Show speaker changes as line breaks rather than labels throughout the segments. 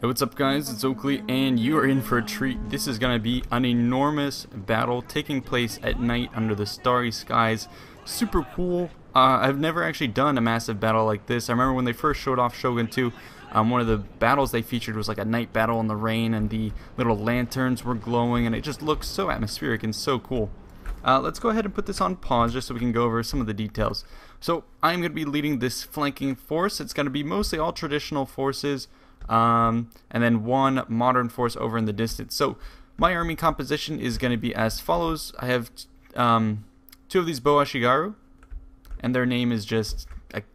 Hey, what's up guys, it's Oakley and you are in for a treat. This is going to be an enormous battle taking place at night under the starry skies. Super cool. I've never actually done a massive battle like this. I remember when they first showed off Shogun II, one of the battles they featured was like a night battle in the rain and the little lanterns were glowing and it just looks so atmospheric and so cool. Let's go ahead and put this on pause just so we can go over some of the details. So I'm going to be leading this flanking force. It's going to be mostly all traditional forces. And then one modern force over in the distance. So my army composition is going to be as follows. I have two of these Boashigaru, and their name is just,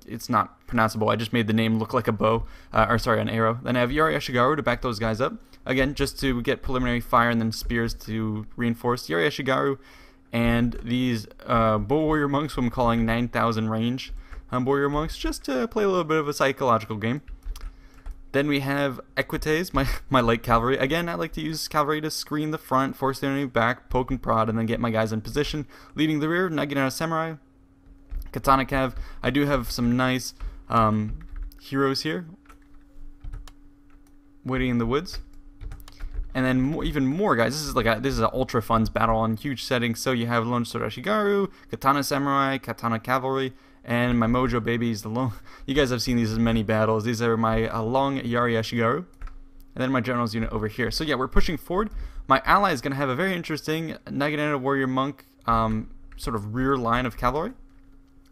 it's not pronounceable. I just made the name look like a bow, or sorry, an arrow. Then I have Yari Ashigaru to back those guys up. Again, just to get preliminary fire and then spears to reinforce Yari Ashigaru. And these Bow Warrior Monks, who I'm calling 9,000 range Warrior Monks, just to play a little bit of a psychological game. Then we have Equites, my light cavalry. Again, I like to use cavalry to screen the front, force the enemy back, poke and prod, and then get my guys in position. Leading the rear, Naginata Samurai, Katana Cav. I do have some nice heroes here, waiting in the woods. And then even more guys. This is an ultra funds battle on huge settings. So you have Lone Sword Ashigaru, Katana Samurai, Katana Cavalry, and my Mojo babies. You guys have seen these in many battles. These are my long Yari Ashigaru, and then my generals unit over here. So yeah, we're pushing forward. My ally is going to have a very interesting Naginata Warrior Monk sort of rear line of cavalry.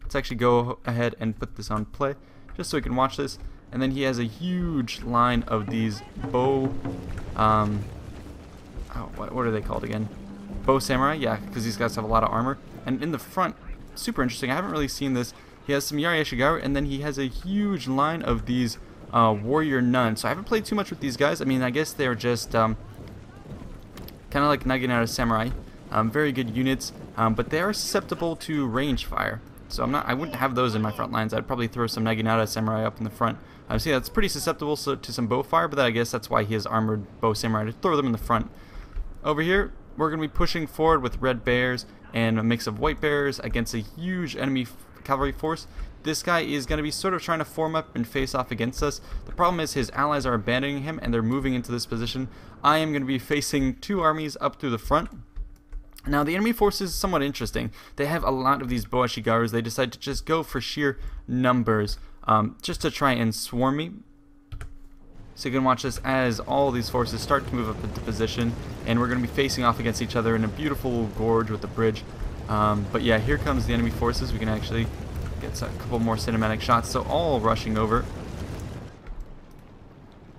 Let's actually go ahead and put this on play just so we can watch this. And then he has a huge line of these bow, what are they called again? Bow Samurai, yeah, because these guys have a lot of armor. And in the front, super interesting, I haven't really seen this, he has some Yari Ashigaru, and then he has a huge line of these Warrior Nuns. So I haven't played too much with these guys. I mean, I guess they're just kind of like Naginata Samurai, very good units, but they are susceptible to range fire. So I wouldn't have those in my front lines. I'd probably throw some Naginata Samurai up in the front. See, that's pretty susceptible to some bow fire, but I guess that's why he has armored Bow Samurai, to throw them in the front. Over here, we're going to be pushing forward with red bears and a mix of white bears against a huge enemy cavalry force. This guy is going to be sort of trying to form up and face off against us. The problem is his allies are abandoning him and they're moving into this position. I am going to be facing two armies up through the front. Now the enemy force is somewhat interesting. They have a lot of these Boashigarus. They decide to just go for sheer numbers, just to try and swarm me. So you can watch this as all these forces start to move up into position, and we're going to be facing off against each other in a beautiful gorge with the bridge. But yeah, here comes the enemy forces. We can actually get a couple more cinematic shots. So all rushing over.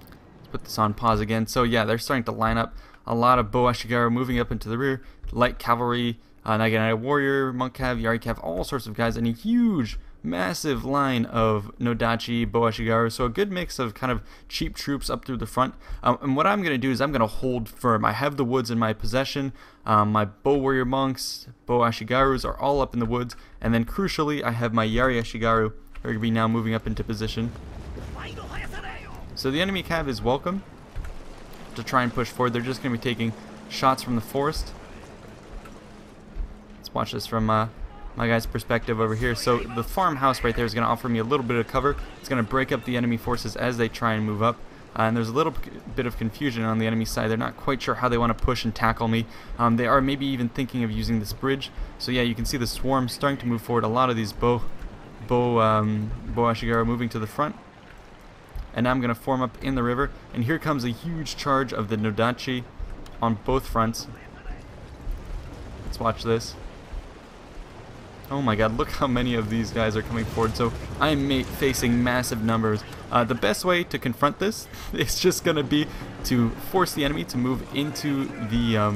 Let's put this on pause again. So yeah, they're starting to line up. A lot of Bow Ashigaru moving up into the rear, light cavalry, Naginata Warrior, Monk Cav, Yari Cav, all sorts of guys, and a huge, massive line of Nodachi, Bow Ashigaru, so a good mix of kind of cheap troops up through the front. And what I'm going to do is I'm going to hold firm. I have the woods in my possession. My Bow Warrior Monks, Bow Ashigarus are all up in the woods, and then crucially I have my Yari Ashigaru, who are going to be now moving up into position. So the enemy Cav is welcome to try and push forward. They're just going to be taking shots from the forest. Let's watch this from my guy's perspective over here. So the farmhouse right there is going to offer me a little bit of cover. It's going to break up the enemy forces as they try and move up. And there's a little bit of confusion on the enemy side. They're not quite sure how they want to push and tackle me. They are maybe even thinking of using this bridge. So yeah, you can see the swarm starting to move forward. A lot of these Bow Ashigaru moving to the front. And now I'm going to form up in the river, and here comes a huge charge of the Nodachi on both fronts. Let's watch this. Oh my god, look how many of these guys are coming forward. So I am facing massive numbers. The best way to confront this is just going to be to force the enemy to move into the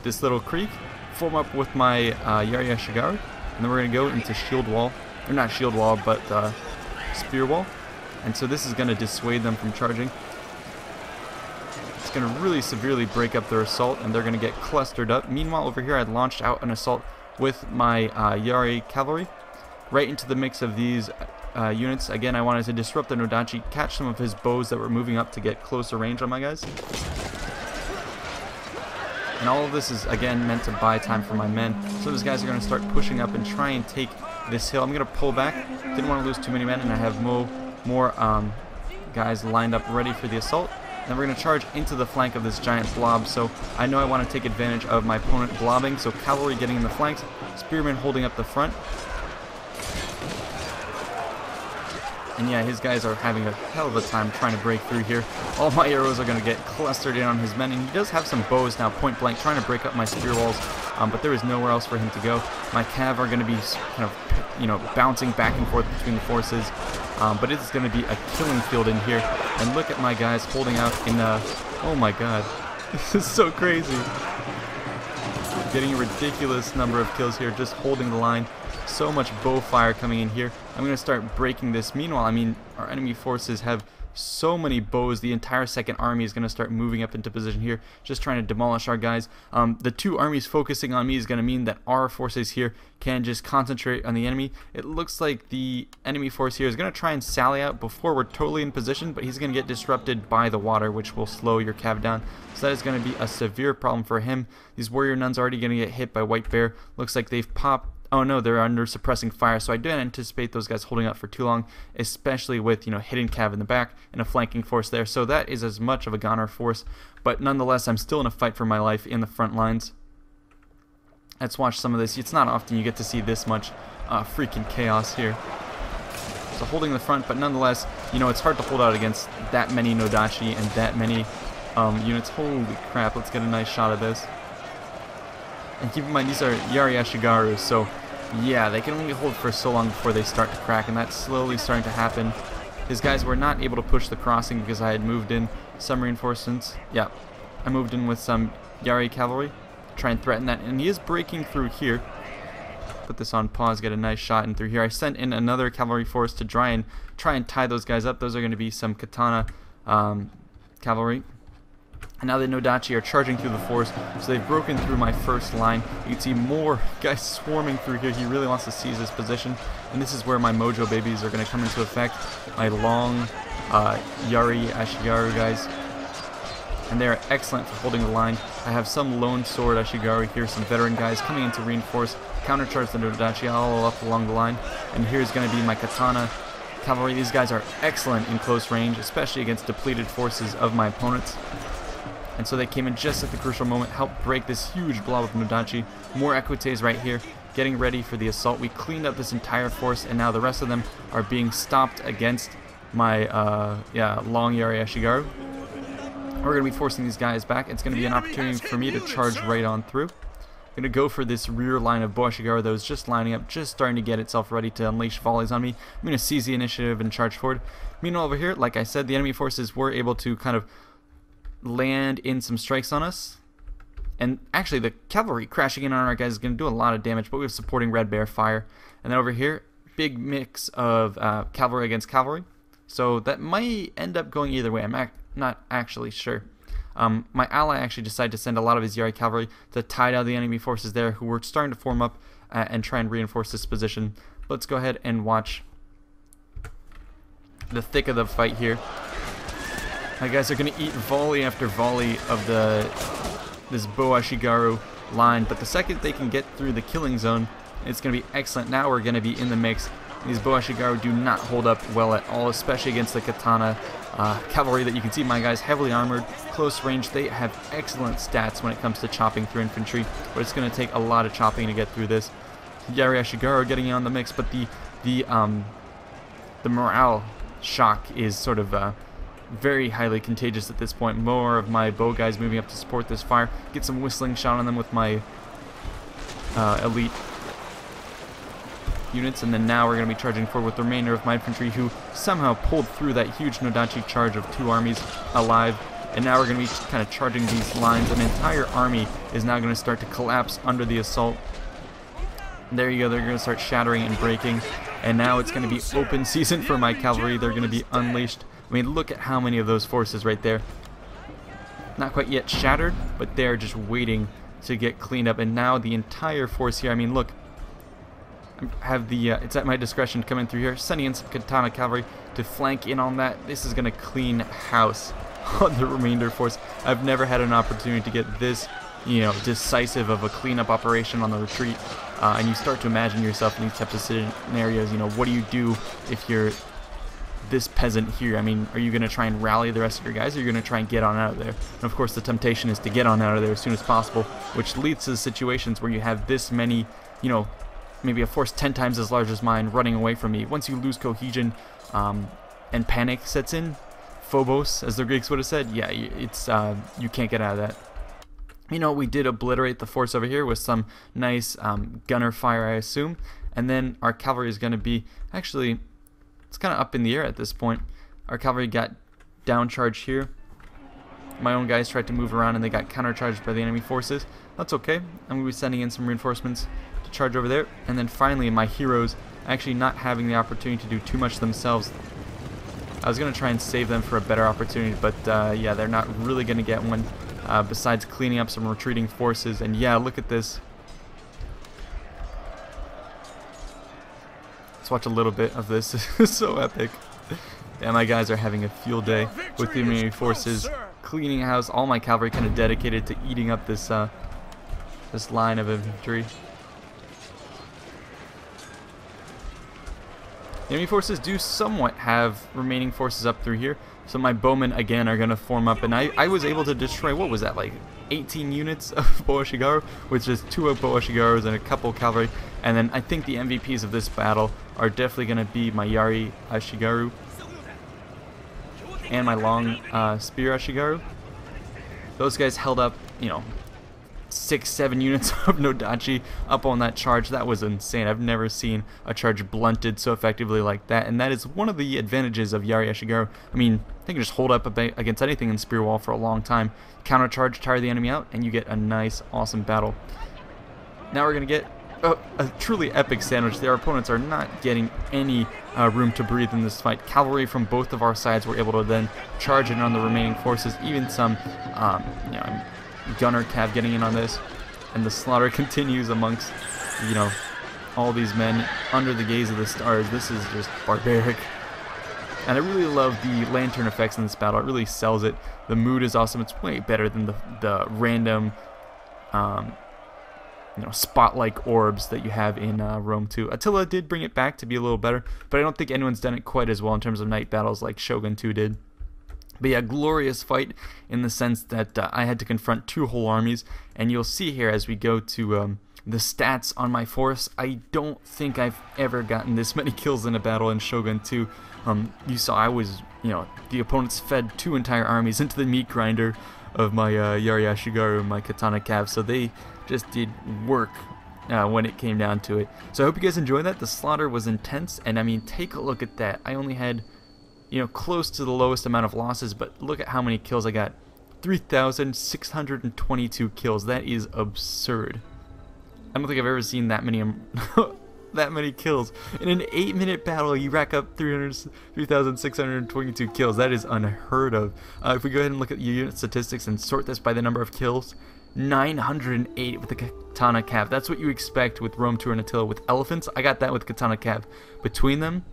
this little creek, form up with my Yari Ashigaru, and then we're going to go into shield wall, or not shield wall, but spear wall. And so this is going to dissuade them from charging. It's going to really severely break up their assault, and they're going to get clustered up. Meanwhile, over here I launched out an assault with my Yari cavalry right into the mix of these units. Again, I wanted to disrupt the Nodachi, catch some of his bows that were moving up to get closer range on my guys. And all of this is, again, meant to buy time for my men. So those guys are going to start pushing up and try and take this hill. I'm going to pull back. Didn't want to lose too many men, and I have more guys lined up ready for the assault. Then we're going to charge into the flank of this giant blob, so I know I want to take advantage of my opponent blobbing, so cavalry getting in the flanks, spearmen holding up the front. And yeah, his guys are having a hell of a time trying to break through here. All my arrows are going to get clustered in on his men, and he does have some bows now, point blank, trying to break up my spear walls, but there is nowhere else for him to go. My cav are going to be kind of, bouncing back and forth between the forces, but it's going to be a killing field in here. And look at my guys holding out in, oh my god, this is so crazy. Getting a ridiculous number of kills here, just holding the line. So much bow fire coming in here. I'm going to start breaking this. Meanwhile, I mean, our enemy forces have so many bows. The entire second army is going to start moving up into position here, just trying to demolish our guys. The two armies focusing on me is going to mean that our forces here can just concentrate on the enemy. It looks like the enemy force here is going to try and sally out before we're totally in position, but he's going to get disrupted by the water, which will slow your cav down. So that is going to be a severe problem for him. These warrior nuns are already going to get hit by White Bear. Looks like they've popped. Oh no, they're under suppressing fire, so I didn't anticipate those guys holding out for too long, especially with, hidden cav in the back and a flanking force there. So that is as much of a goner force, but nonetheless, I'm still in a fight for my life in the front lines. Let's watch some of this. It's not often you get to see this much freaking chaos here. So holding the front, but nonetheless, it's hard to hold out against that many Nodachi and that many units. Holy crap, let's get a nice shot of this. And keep in mind, these are Yari Ashigaru, so yeah, they can only hold for so long before they start to crack, and that's slowly starting to happen. His guys were not able to push the crossing because I had moved in some reinforcements. Yeah, I moved in with some Yari cavalry, try and threaten that, and he is breaking through here. Put this on pause, get a nice shot in through here. I sent in another cavalry force to try and tie those guys up. Those are going to be some katana cavalry. And now the Nodachi are charging through the force, so they've broken through my first line. You can see more guys swarming through here. He really wants to seize this position, and this is where my mojo babies are going to come into effect. My long Yari Ashigaru guys, and they are excellent for holding the line. I have some lone sword Ashigaru here, some veteran guys coming in to reinforce, countercharge the Nodachi all up along the line. And here's going to be my katana cavalry. These guys are excellent in close range, especially against depleted forces of my opponents. And so they came in just at the crucial moment, helped break this huge blob of Nodachi. More equites right here, getting ready for the assault. We cleaned up this entire force, and now the rest of them are being stopped against my long Yari Ashigaru. We're going to be forcing these guys back. It's going to be an opportunity for me to charge right on through. I'm going to go for this rear line of Bow Ashigaru that was just lining up, just starting to get itself ready to unleash volleys on me. I'm going to seize the initiative and charge forward. Meanwhile, over here, like I said, the enemy forces were able to kind of land in some strikes on us, and actually the cavalry crashing in on our guys is going to do a lot of damage, but we have supporting Red Bear fire. And then over here, big mix of cavalry against cavalry, so that might end up going either way. I'm not actually sure. My ally actually decided to send a lot of his Yari cavalry to tie down the enemy forces there, who were starting to form up and try and reinforce this position. Let's go ahead and watch the thick of the fight here. My guys are going to eat volley after volley of this Bow Ashigaru line, but the second they can get through the killing zone, it's going to be excellent. Now we're going to be in the mix. These Bow Ashigaru do not hold up well at all, especially against the katana cavalry that you can see. My guys heavily armored, close range. They have excellent stats when it comes to chopping through infantry, but it's going to take a lot of chopping to get through this. Yari Ashigaru getting on the mix, but the morale shock is sort of very highly contagious at this point. More of my bow guys moving up to support this fire. Get some whistling shot on them with my elite units, and then now we're going to be charging forward with the remainder of my infantry, who somehow pulled through that huge Nodachi charge of two armies alive. And now we're going to be kind of charging these lines. An entire army is now going to start to collapse under the assault. And there you go, they're going to start shattering and breaking, and now it's going to be open season for my cavalry. They're going to be unleashed. I mean, look at how many of those forces right there. Not quite yet shattered, but they're just waiting to get cleaned up. And now the entire force here, I mean, look, I have the, it's at my discretion to come in through here, sending in some katana cavalry to flank in on that. This is going to clean house on the remainder force. I've never had an opportunity to get this, decisive of a cleanup operation on the retreat. And you start to imagine yourself in these types of scenarios. What do you do if you're this peasant here. I mean, are you going to try and rally the rest of your guys, or are you going to try and get on out of there? And of course the temptation is to get on out of there as soon as possible, which leads to situations where you have this many, you know, maybe a force 10 times as large as mine running away from me. Once you lose cohesion and panic sets in, phobos, as the Greeks would have said, yeah, it's you can't get out of that. You know, we did obliterate the force over here with some nice gunner fire, I assume, and then our cavalry is going to be, actually, it's kind of up in the air at this point. Our cavalry got downcharged here. My own guys tried to move around and they got countercharged by the enemy forces. That's okay. I'm going to be sending in some reinforcements to charge over there. And then finally, my heroes actually not having the opportunity to do too much themselves. I was going to try and save them for a better opportunity, but yeah, they're not really going to get one besides cleaning up some retreating forces. And yeah, look at this. Let's watch a little bit of this. This is so epic. Yeah, my guys are having a field day with the enemy forces, cleaning house. All my cavalry kind of dedicated to eating up this this line of infantry. The enemy forces do somewhat have remaining forces up through here, so my bowmen again are going to form up, and I was able to destroy, what was that, like 18 units of Boashigaru, with just 2 of Boashigarus and a couple cavalry. And then I think the MVPs of this battle are definitely going to be my Yari Ashigaru and my long spear Ashigaru. Those guys held up, you know, 6-7 units of Nodachi up on that charge. That was insane. I've never seen a charge blunted so effectively like that, and that is one of the advantages of Yari Ashigaru. I mean, they can just hold up against anything in spear wall for a long time, countercharge, tire the enemy out, and you get a nice, awesome battle. Now we're going to get a truly epic sandwich. Our opponents are not getting any room to breathe in this fight. Cavalry from both of our sides were able to then charge in on the remaining forces, even some you know, gunner cav getting in on this, and the slaughter continues amongst, you know, all these men under the gaze of the stars. This is just barbaric, and I really love the lantern effects in this battle. It really sells it. The mood is awesome. It's way better than the random you know, spot-like orbs that you have in Rome II. Attila did bring it back to be a little better, but I don't think anyone's done it quite as well in terms of night battles like Shogun II did. But yeah, glorious fight in the sense that I had to confront 2 whole armies, and you'll see here as we go to the stats on my force, I don't think I've ever gotten this many kills in a battle in Shogun II. You saw I was, you know, the opponents fed 2 entire armies into the meat grinder of my Yari Ashigaru and my Katana Cav, so they just did work when it came down to it. So I hope you guys enjoyed that. The slaughter was intense, and I mean, take a look at that. I only had, you know, close to the lowest amount of losses, but look at how many kills I got. 3,622 kills. That is absurd. I don't think I've ever seen that many that many kills in an 8-minute battle. You rack up 3,622 kills. That is unheard of. If we go ahead and look at your unit statistics and sort this by the number of kills, 908 with the Katana Cav. That's what you expect with Rome II and Attila with elephants. I got that with Katana Cav. Between them,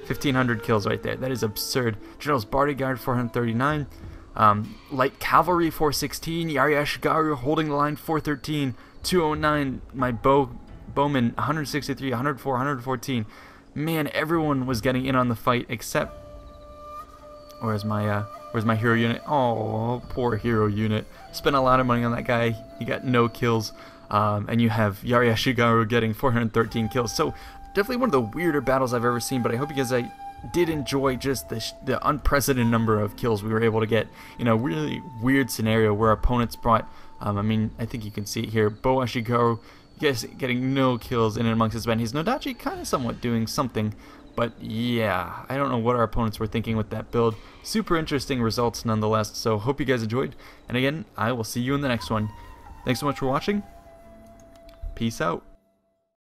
1,500 kills right there. That is absurd. General's Bodyguard 439, Light Cavalry 416, Yari Ashigaru holding the line 413, 209. My bowman 163, 104, 114. Man, everyone was getting in on the fight except where's my hero unit? Oh, poor hero unit. Spent a lot of money on that guy. He got no kills. And you have Yari Ashigaru getting 413 kills. So definitely one of the weirder battles I've ever seen, but I hope you guys did enjoy just the unprecedented number of kills we were able to get in a really weird scenario where our opponents brought, I mean, I think you can see it here, Bo Ashigaru getting no kills in and amongst his men. His Nodachi kind of somewhat doing something, but yeah, I don't know what our opponents were thinking with that build. Super interesting results nonetheless, so hope you guys enjoyed, and again, I will see you in the next one. Thanks so much for watching. Peace out.